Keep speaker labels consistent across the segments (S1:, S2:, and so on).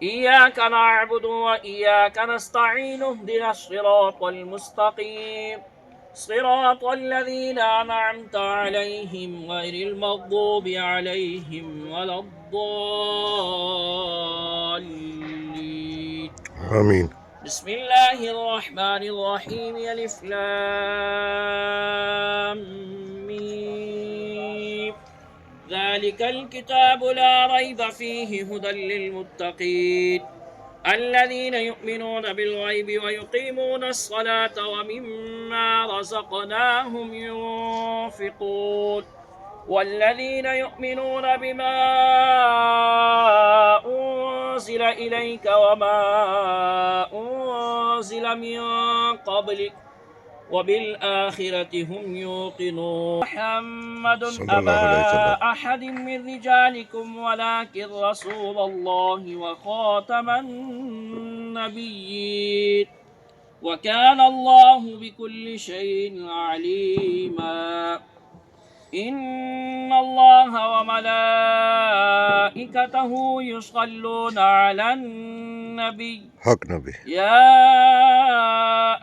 S1: إياك نعبد وإياك نستعين اهدنا الصراط المستقيم صراط الذين أنعمت عليهم غير المغضوب عليهم ولا الضالين
S2: آمين.
S1: بسم الله الرحمن الرحيم ألف لام ميم ذلك الكتاب لا ريب فيه هدى للمتقين الذين يؤمنون بالغيب ويقيمون الصلاة ومما رزقناهم ينفقون والذين يؤمنون بما أنزل إليك وما أنزل من قبلك وبالآخرة هم يوقنون محمد
S2: صلى الله عليه
S1: أبا
S2: وسلم.
S1: أحد من رجالكم ولكن رسول الله وخاتم النبيين وكان الله بكل شيء عليما إن الله وملائكته يصلون على النبي
S2: حق نبی.
S1: يا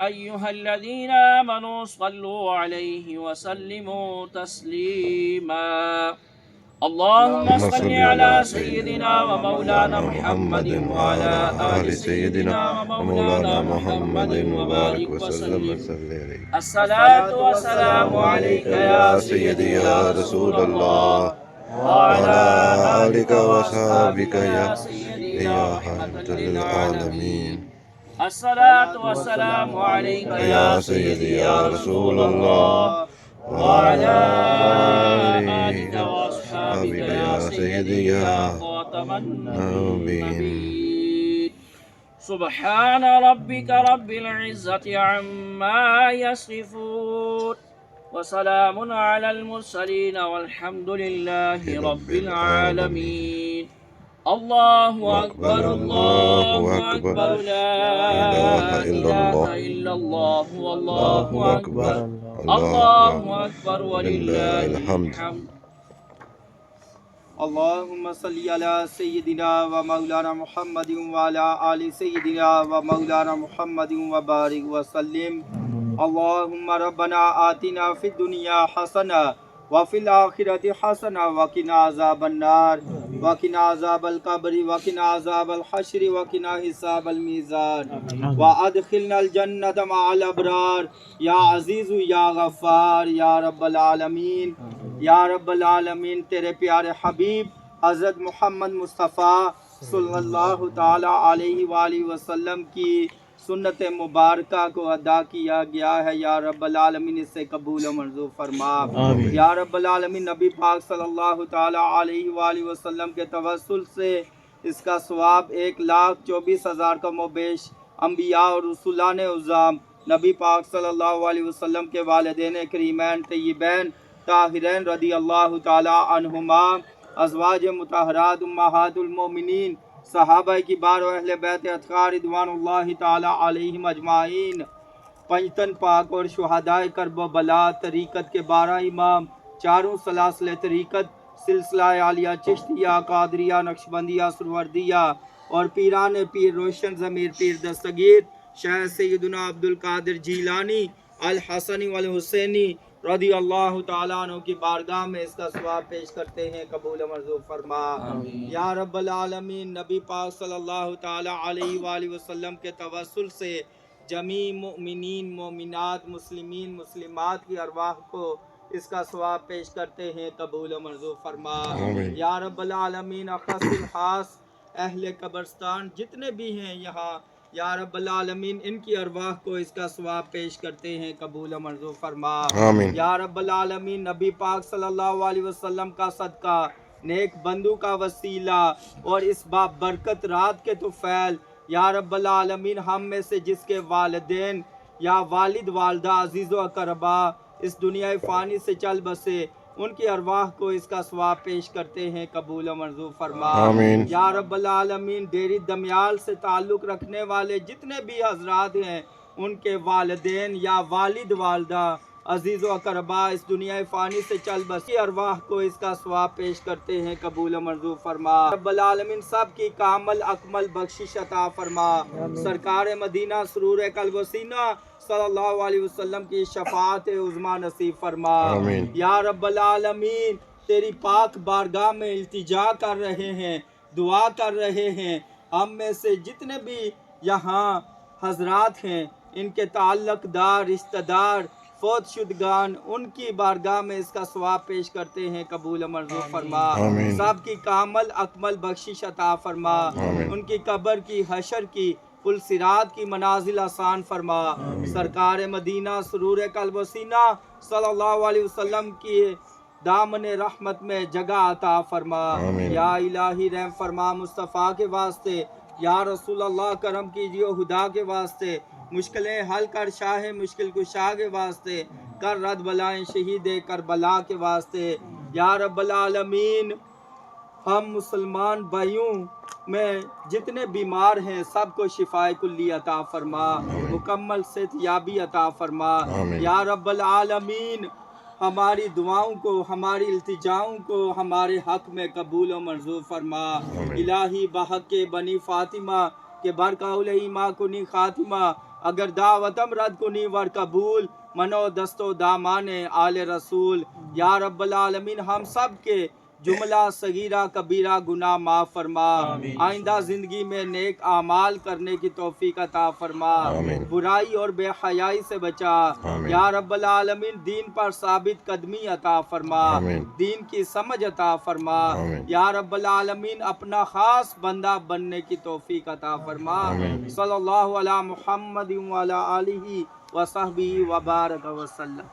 S1: أيها الذين آمنوا صلوا عليه وسلموا تسليما اللهم صل على سيدنا ومولانا محمد وعلى آل سيدنا ومولانا محمد وبارك وسلم الصلاة والسلام عليك يا سيدي يا رسول الله وعلى آلك وصحبك يا سيدي يا رحمة للعالمين الصلاة والسلام عليك يا سيدي يا رسول الله وعلى آلك وأصحابك يا سيدي يا خاتم النبيين سبحان ربك رب العزة عما يصفون وسلام على المرسلين والحمد لله رب العالمين الله أكبر الله أكبر لا إله إلا الله والله أكبر الله أكبر ولله الحمد
S3: اللهم صل على سيدنا ومولانا محمد وعلى آل سيدنا ومولانا محمد وبارك وسلم اللهم ربنا آتنا في الدنيا حسنة وفي الآخرة حسنة وقنا عذاب النار وقنا عذاب القبر وقنا عذاب الحشر وقنا حساب الميزان وأدخلنا الجنة مع الأبرار يا عزيز يا غفار يا رب العالمين یا رب العالمین تیرے پیارے حبیب حضرت محمد مصطفیٰ صلی اللہ تعالیٰ علیہ وآلہ وسلم کی سنت مبارکہ کو ادا کیا گیا ہے یا رب العالمین اسے قبول و منظور فرما یا رب العالمین نبی پاک صلی اللہ تعالیٰ علیہ وآلہ وسلم کے توسل سے اس کا ثواب 1,24,000 کم و بیش انبیاء اور رسولان عظام نبی پاک صلی اللہ علیہ وسلم کے والدین کریمین طیبین طاہرین رضی اللہ تعالی عنہما ازواج مطہرات امہات المومنین صحابہ کبار و اہل بیت اطہار رضوان اللہ تعالی علیہم اجمعین پنجتن پاک اور شہداء کرب و بلا طریقت کے 12 امام چاروں سلاسل طریقت سلسلہ عالیہ چشتیہ قادریہ نقشبندیہ سروردیہ اور پیران پیر روشن ضمیر پیر دستگیر شیخ سیدنا عبدالقادر جیلانی الحسنی والحسینی رضی اللہ تعالیٰ عنہ کی بارگاہ میں اس کا ثواب پیش کرتے ہیں قبول منظور فرما یا رب العالمین نبی پاک صلی اللہ تعالیٰ علیہ وآلہ وسلم کے توسل سے جمیع مؤمنین مومنات مسلمین مسلمات کی ارواح کو اس کا ثواب پیش کرتے ہیں قبول منظور فرما یا رب العالمین اخص الخاص اہل قبرستان جتنے بھی ہیں یہاں یا رب العالمین ان کی ارواح کو اس کا ثواب پیش کرتے ہیں قبول منظور فرما
S2: آمین
S3: یا رب العالمین نبی پاک صلی اللہ علیہ وسلم کا صدقہ نیک بندو کا وسیلہ اور اس برکت رات کے طفیل یا رب العالمین ہم میں سے جس کے والدین یا والد والدہ عزیز و اقربا اس دنیا فانی سے چل بسے ان کی ارواح کو اس کا ثواب پیش کرتے ہیں قبول و منظور فرما
S2: آمین
S3: یا رب العالمین ڈیری دمیال سے تعلق رکھنے والے جتنے بھی حضرات ہیں ان کے والدین یا والد والدہ عزیز و اقربا اس دنیا فانی سے چل بسی ارواح کو اس کا ثواب پیش کرتے ہیں، قبول و منظور فرما۔ رب العالمین سب کی کامل اکمل بخشش عطا فرما۔ سرکار مدینہ سرور قلب و سینہ صلی اللہ علیہ وسلم کی شفاعت عظمیٰ نصیب فرما۔ یا رب العالمین تیری پاک بارگاہ میں التجا کر رہے ہیں، دعا کر رہے ہیں، ہم میں سے جتنے بھی یہاں حضرات ہیں ان کے تعلق دار، رشتہ دار، فوت شدگان، ان کی بارگاہ میں اس کا ثواب پیش کرتے ہیں، قبول منظور فرما۔ سب کی کامل اکمل بخشش عطا فرما، ان کی قبر کی، حشر کی، پل صراط کی منازل آسان فرما۔ سرکار مدینہ سرور قلب و سینہ صلی اللہ علیہ وسلم کی دامن رحمت میں جگہ عطا فرما۔ یا الہی رحم فرما مصطفیٰ کے واسطے، یا رسول اللہ کرم کیجیے خدا کے واسطے، مشکلیں حل کر شاہ مشکل کشا کے واسطے، کر رد بلائیں شہید کربلا کے واسطے۔ یا رب العالمین ہم مسلمان بھائیوں میں جتنے بیمار ہیں سب کو شفائے کلی عطا فرما، مکمل صحت یابی عطا فرما۔ یا رب العالمین ہماری دعاؤں کو، ہماری التجاؤں کو ہمارے حق میں قبول و منظور فرما۔ الہی بحق کے بنی فاطمہ کے برقول ایما کنی خاتمہ، اگر دعوتم رد کنی ور قبول، منو دستو دامان آل رسول۔ یا رب العالمین ہم سب کے جملہ صغیرہ کبیرہ گناہ معاف فرما، آئندہ زندگی میں نیک اعمال کرنے کی توفیق عطا فرما، برائی اور بے حیائی سے بچا۔ یا رب العالمین دین پر ثابت قدمی عطا فرما، دین کی سمجھ عطا فرما۔ یا رب العالمین اپنا خاص بندہ بننے کی توفیق عطا فرما۔ صلی اللہ علی محمد وعلی آلہ وصحبہ وبارک وسلم۔